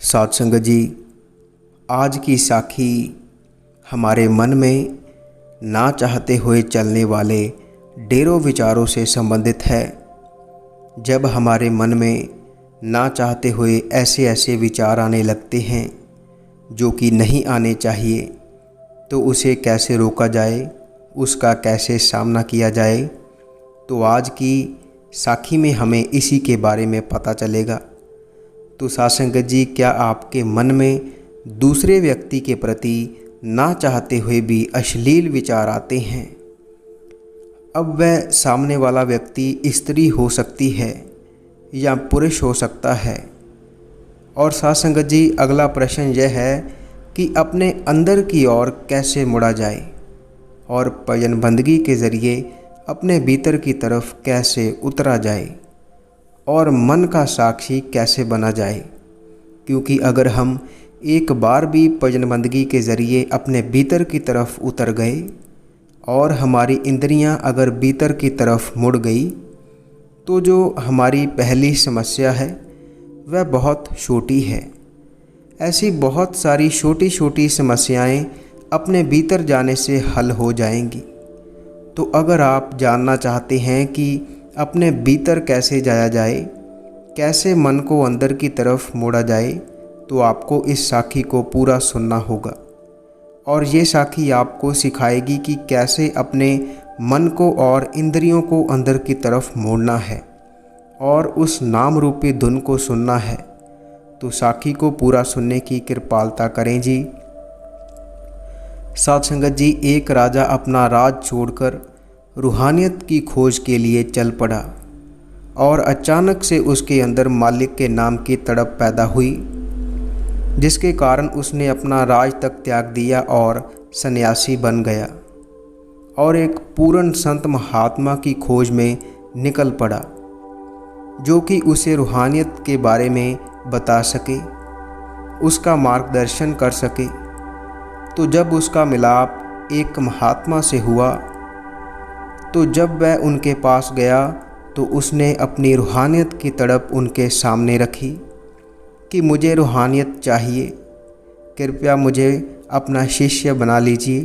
साध संगत जी, आज की साखी हमारे मन में ना चाहते हुए चलने वाले ढेरों विचारों से संबंधित है। जब हमारे मन में ना चाहते हुए ऐसे ऐसे विचार आने लगते हैं जो कि नहीं आने चाहिए, तो उसे कैसे रोका जाए, उसका कैसे सामना किया जाए, तो आज की साखी में हमें इसी के बारे में पता चलेगा। तो साध संगत जी, क्या आपके मन में दूसरे व्यक्ति के प्रति ना चाहते हुए भी अश्लील विचार आते हैं? अब वह सामने वाला व्यक्ति स्त्री हो सकती है या पुरुष हो सकता है। और साध संगत जी, अगला प्रश्न यह है कि अपने अंदर की ओर कैसे मुड़ा जाए और भजन बंदगी के ज़रिए अपने भीतर की तरफ कैसे उतरा जाए और मन का साक्षी कैसे बना जाए। क्योंकि अगर हम एक बार भी भजन बंदगी के ज़रिए अपने भीतर की तरफ उतर गए और हमारी इंद्रियां अगर भीतर की तरफ मुड़ गई, तो जो हमारी पहली समस्या है वह बहुत छोटी है। ऐसी बहुत सारी छोटी छोटी समस्याएं अपने भीतर जाने से हल हो जाएंगी। तो अगर आप जानना चाहते हैं कि अपने भीतर कैसे जाया जाए, कैसे मन को अंदर की तरफ मोड़ा जाए, तो आपको इस साखी को पूरा सुनना होगा। और ये साखी आपको सिखाएगी कि कैसे अपने मन को और इंद्रियों को अंदर की तरफ मोड़ना है और उस नाम रूपी धुन को सुनना है। तो साखी को पूरा सुनने की कृपालता करें जी। साध संगत जी, एक राजा अपना राज छोड़कर रूहानियत की खोज के लिए चल पड़ा और अचानक से उसके अंदर मालिक के नाम की तड़प पैदा हुई, जिसके कारण उसने अपना राज तक त्याग दिया और सन्यासी बन गया और एक पूर्ण संत महात्मा की खोज में निकल पड़ा, जो कि उसे रूहानियत के बारे में बता सके, उसका मार्गदर्शन कर सके। तो जब उसका मिलाप एक महात्मा से हुआ, तो जब वह उनके पास गया तो उसने अपनी रूहानियत की तड़प उनके सामने रखी कि मुझे रूहानियत चाहिए, कृपया मुझे अपना शिष्य बना लीजिए।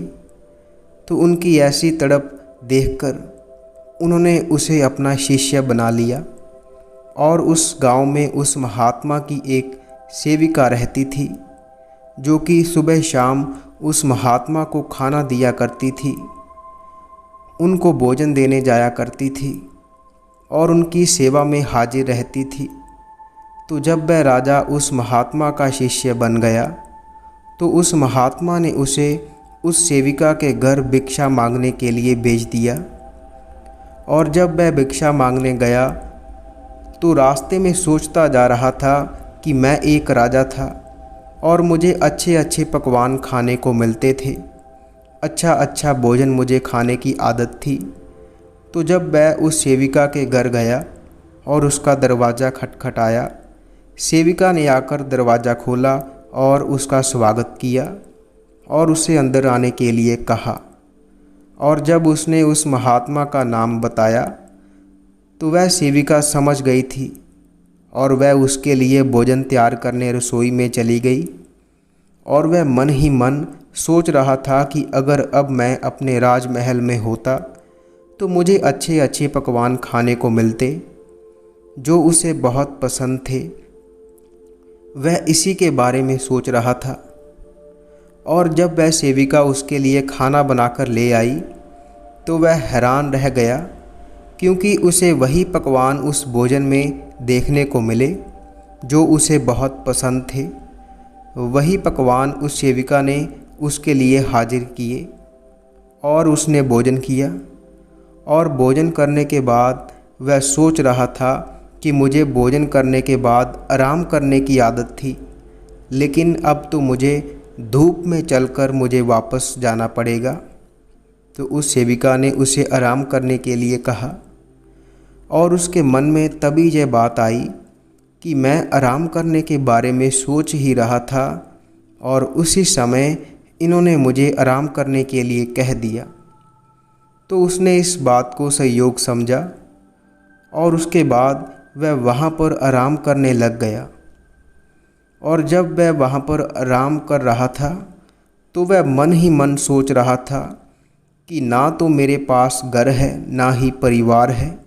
तो उनकी ऐसी तड़प देखकर उन्होंने उसे अपना शिष्य बना लिया। और उस गांव में उस महात्मा की एक सेविका रहती थी, जो कि सुबह शाम उस महात्मा को खाना दिया करती थी, उनको भोजन देने जाया करती थी और उनकी सेवा में हाजिर रहती थी। तो जब वह राजा उस महात्मा का शिष्य बन गया, तो उस महात्मा ने उसे उस सेविका के घर भिक्षा मांगने के लिए भेज दिया। और जब वह भिक्षा मांगने गया, तो रास्ते में सोचता जा रहा था कि मैं एक राजा था और मुझे अच्छे अच्छे पकवान खाने को मिलते थे, अच्छा अच्छा भोजन मुझे खाने की आदत थी। तो जब वह उस सेविका के घर गया और उसका दरवाज़ा खटखटाया, सेविका ने आकर दरवाज़ा खोला और उसका स्वागत किया और उसे अंदर आने के लिए कहा। और जब उसने उस महात्मा का नाम बताया, तो वह सेविका समझ गई थी और वह उसके लिए भोजन तैयार करने रसोई में चली गई। और वह मन ही मन सोच रहा था कि अगर अब मैं अपने राजमहल में होता तो मुझे अच्छे अच्छे पकवान खाने को मिलते, जो उसे बहुत पसंद थे। वह इसी के बारे में सोच रहा था। और जब वह सेविका उसके लिए खाना बनाकर ले आई, तो वह हैरान रह गया, क्योंकि उसे वही पकवान उस भोजन में देखने को मिले जो उसे बहुत पसंद थे। वही पकवान उस सेविका ने उसके लिए हाजिर किए और उसने भोजन किया। और भोजन करने के बाद वह सोच रहा था कि मुझे भोजन करने के बाद आराम करने की आदत थी, लेकिन अब तो मुझे धूप में चलकर मुझे वापस जाना पड़ेगा। तो उस सेविका ने उसे आराम करने के लिए कहा और उसके मन में तभी यह बात आई कि मैं आराम करने के बारे में सोच ही रहा था और उसी समय इन्होंने मुझे आराम करने के लिए कह दिया। तो उसने इस बात को संयोग समझा और उसके बाद वह वहाँ पर आराम करने लग गया। और जब वह वहाँ पर आराम कर रहा था तो वह मन ही मन सोच रहा था कि ना तो मेरे पास घर है, ना ही परिवार है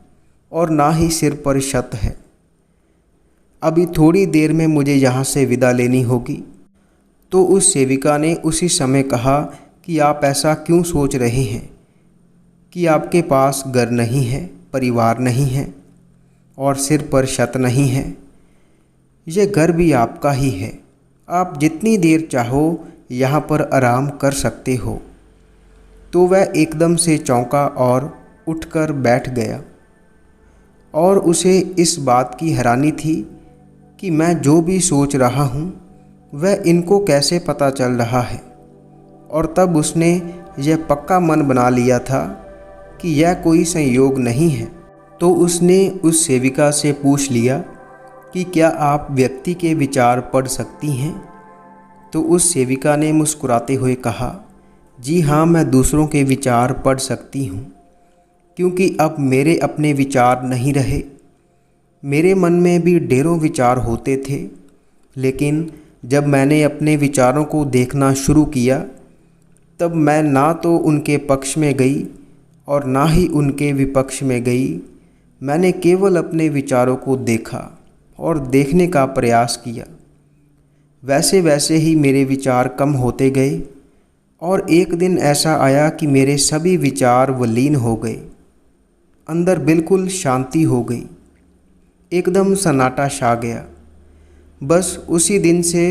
और ना ही सिर पर छत है। अभी थोड़ी देर में मुझे यहाँ से विदा लेनी होगी। तो उस सेविका ने उसी समय कहा कि आप ऐसा क्यों सोच रहे हैं कि आपके पास घर नहीं है, परिवार नहीं है और सिर पर छत नहीं है। यह घर भी आपका ही है। आप जितनी देर चाहो यहाँ पर आराम कर सकते हो। तो वह एकदम से चौंका और उठकर बैठ गया और उसे इस बात की हैरानी थी कि मैं जो भी सोच रहा हूँ वह इनको कैसे पता चल रहा है। और तब उसने यह पक्का मन बना लिया था कि यह कोई संयोग नहीं है। तो उसने उस सेविका से पूछ लिया कि क्या आप व्यक्ति के विचार पढ़ सकती हैं। तो उस सेविका ने मुस्कुराते हुए कहा, जी हाँ, मैं दूसरों के विचार पढ़ सकती हूँ, क्योंकि अब मेरे अपने विचार नहीं रहे। मेरे मन में भी ढेरों विचार होते थे, लेकिन जब मैंने अपने विचारों को देखना शुरू किया तब मैं ना तो उनके पक्ष में गई और ना ही उनके विपक्ष में गई। मैंने केवल अपने विचारों को देखा और देखने का प्रयास किया। वैसे वैसे ही मेरे विचार कम होते गए और एक दिन ऐसा आया कि मेरे सभी विचार विलीन हो गए। अंदर बिल्कुल शांति हो गई। एकदम सन्नाटा छा गया। बस उसी दिन से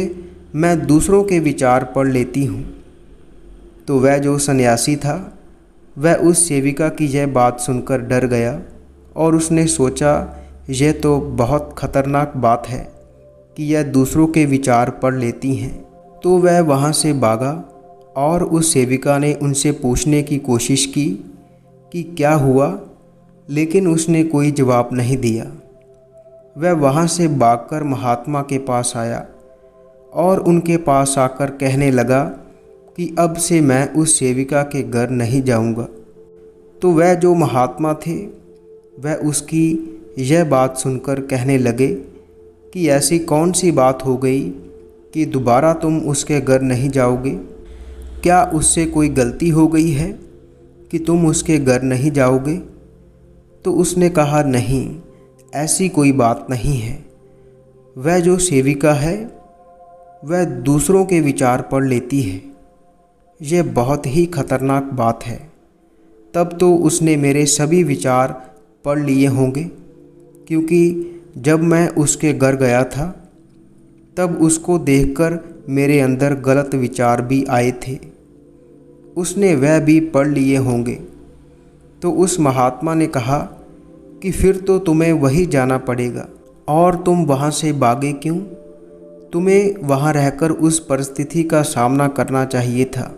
मैं दूसरों के विचार पढ़ लेती हूँ। तो वह जो सन्यासी था वह उस सेविका की यह बात सुनकर डर गया और उसने सोचा, यह तो बहुत खतरनाक बात है कि यह दूसरों के विचार पढ़ लेती हैं। तो वह वहाँ से भागा और उस सेविका ने उनसे पूछने की कोशिश की कि क्या हुआ, लेकिन उसने कोई जवाब नहीं दिया। वह वहाँ से भागकर महात्मा के पास आया और उनके पास आकर कहने लगा कि अब से मैं उस सेविका के घर नहीं जाऊँगा। तो वह जो महात्मा थे वह उसकी यह बात सुनकर कहने लगे कि ऐसी कौन सी बात हो गई कि दोबारा तुम उसके घर नहीं जाओगे? क्या उससे कोई गलती हो गई है कि तुम उसके घर नहीं जाओगे? तो उसने कहा, नहीं, ऐसी कोई बात नहीं है। वह जो सेविका है वह दूसरों के विचार पढ़ लेती है। यह बहुत ही खतरनाक बात है। तब तो उसने मेरे सभी विचार पढ़ लिए होंगे, क्योंकि जब मैं उसके घर गया था तब उसको देखकर मेरे अंदर गलत विचार भी आए थे। उसने वह भी पढ़ लिए होंगे। तो उस महात्मा ने कहा कि फिर तो तुम्हें वही जाना पड़ेगा। और तुम वहाँ से भागे क्यों? तुम्हें वहाँ रहकर उस परिस्थिति का सामना करना चाहिए था,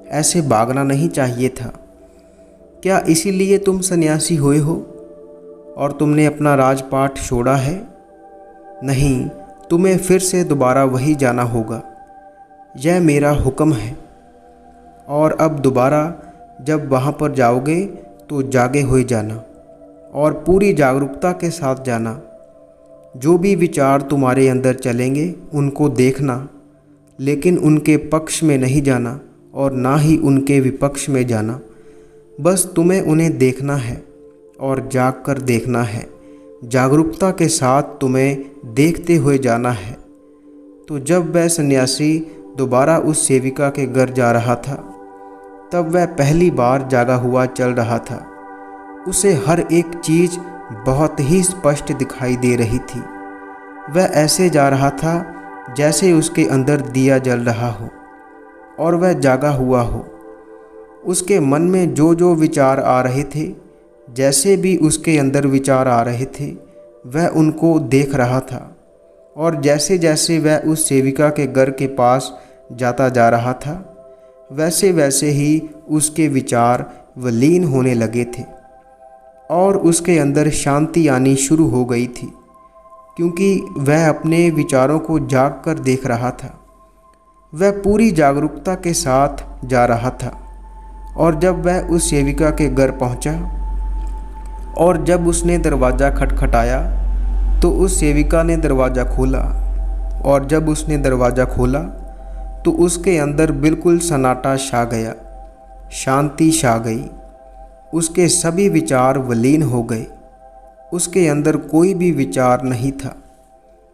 ऐसे भागना नहीं चाहिए था। क्या इसीलिए तुम सन्यासी हुए हो और तुमने अपना राजपाट छोड़ा है? नहीं, तुम्हें फिर से दोबारा वही जाना होगा। यह मेरा हुक्म है। और अब दोबारा जब वहाँ पर जाओगे तो जागे हुए जाना और पूरी जागरूकता के साथ जाना। जो भी विचार तुम्हारे अंदर चलेंगे उनको देखना, लेकिन उनके पक्ष में नहीं जाना और ना ही उनके विपक्ष में जाना। बस तुम्हें उन्हें देखना है और जाग कर देखना है। जागरूकता के साथ तुम्हें देखते हुए जाना है। तो जब वह सन्यासी दोबारा उस सेविका के घर जा रहा था तब वह पहली बार जागा हुआ चल रहा था। उसे हर एक चीज़ बहुत ही स्पष्ट दिखाई दे रही थी। वह ऐसे जा रहा था जैसे उसके अंदर दिया जल रहा हो और वह जागा हुआ हो। उसके मन में जो जो विचार आ रहे थे, जैसे भी उसके अंदर विचार आ रहे थे, वह उनको देख रहा था। और जैसे जैसे वह उस सेविका के घर के पास जाता जा रहा था, वैसे वैसे ही उसके विचार विलीन होने लगे थे और उसके अंदर शांति आनी शुरू हो गई थी, क्योंकि वह अपने विचारों को जाग कर देख रहा था। वह पूरी जागरूकता के साथ जा रहा था। और जब वह उस सेविका के घर पहुंचा और जब उसने दरवाज़ा खटखटाया तो उस सेविका ने दरवाज़ा खोला और जब उसने दरवाज़ा खोला तो उसके अंदर बिल्कुल सन्नाटा छा गया, शांति छा गई। उसके सभी विचार विलीन हो गए। उसके अंदर कोई भी विचार नहीं था।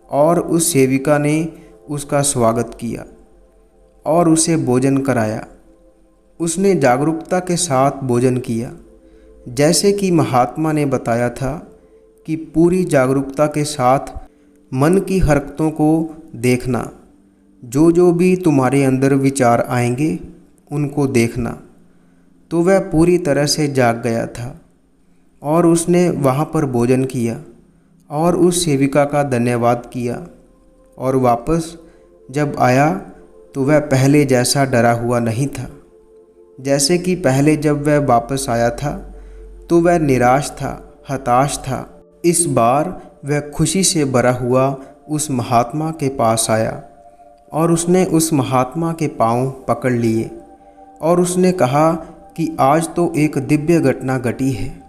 और उस सेविका ने उसका स्वागत किया और उसे भोजन कराया। उसने जागरूकता के साथ भोजन किया, जैसे कि महात्मा ने बताया था कि पूरी जागरूकता के साथ मन की हरकतों को देखना। जो भी तुम्हारे अंदर विचार आएंगे उनको देखना। तो वह पूरी तरह से जाग गया था और उसने वहाँ पर भोजन किया और उस सेविका का धन्यवाद किया। और वापस जब आया तो वह पहले जैसा डरा हुआ नहीं था। जैसे कि पहले जब वह वापस आया था तो वह निराश था, हताश था। इस बार वह खुशी से भरा हुआ उस महात्मा के पास आया और उसने उस महात्मा के पांव पकड़ लिए और उसने कहा कि आज तो एक दिव्य घटना घटी है।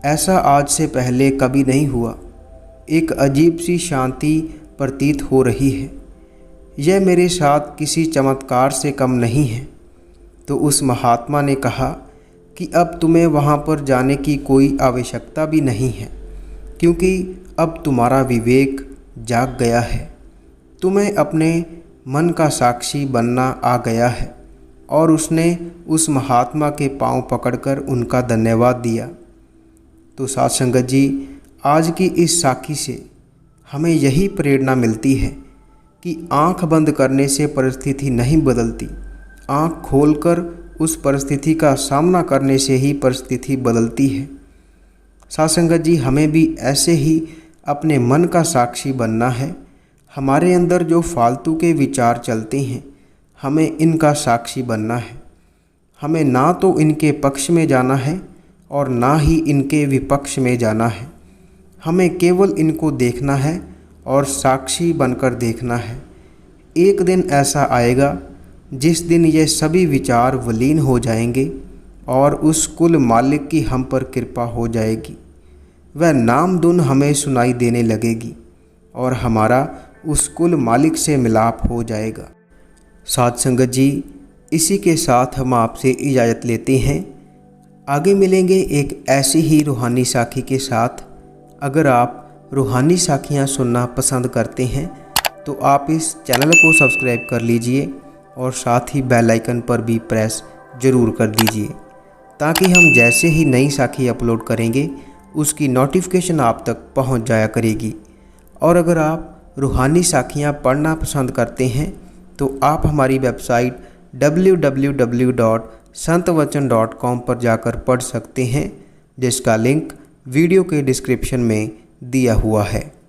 ऐसा आज से पहले कभी नहीं हुआ। एक अजीब सी शांति प्रतीत हो रही है। यह मेरे साथ किसी चमत्कार से कम नहीं है। तो उस महात्मा ने कहा कि अब तुम्हें वहाँ पर जाने की कोई आवश्यकता भी नहीं है, क्योंकि अब तुम्हारा विवेक जाग गया है। तुम्हें अपने मन का साक्षी बनना आ गया है। और उसने उस महात्मा के पांव पकड़कर उनका धन्यवाद दिया। तो साथ संगत जी, आज की इस साखी से हमें यही प्रेरणा मिलती है कि आंख बंद करने से परिस्थिति नहीं बदलती। आंख खोलकर उस परिस्थिति का सामना करने से ही परिस्थिति बदलती है। साथ संगत जी, हमें भी ऐसे ही अपने मन का साक्षी बनना है। हमारे अंदर जो फालतू के विचार चलते हैं, हमें इनका साक्षी बनना है। हमें ना तो इनके पक्ष में जाना है और ना ही इनके विपक्ष में जाना है। हमें केवल इनको देखना है और साक्षी बनकर देखना है। एक दिन ऐसा आएगा जिस दिन ये सभी विचार विलीन हो जाएंगे और उस कुल मालिक की हम पर कृपा हो जाएगी। वह नाम धुन हमें सुनाई देने लगेगी और हमारा उस कुल मालिक से मिलाप हो जाएगा। साथ संगत जी, इसी के साथ हम आपसे इजाज़त लेते हैं। आगे मिलेंगे एक ऐसी ही रूहानी साखी के साथ। अगर आप रूहानी साखियाँ सुनना पसंद करते हैं तो आप इस चैनल को सब्सक्राइब कर लीजिए और साथ ही बेल आइकन पर भी प्रेस ज़रूर कर दीजिए, ताकि हम जैसे ही नई साखी अपलोड करेंगे उसकी नोटिफिकेशन आप तक पहुंच जाया करेगी। और अगर आप रूहानी साखियाँ पढ़ना पसंद करते हैं तो आप हमारी वेबसाइट www.santwachan.com पर जाकर पढ़ सकते हैं, जिसका लिंक वीडियो के डिस्क्रिप्शन में दिया हुआ है।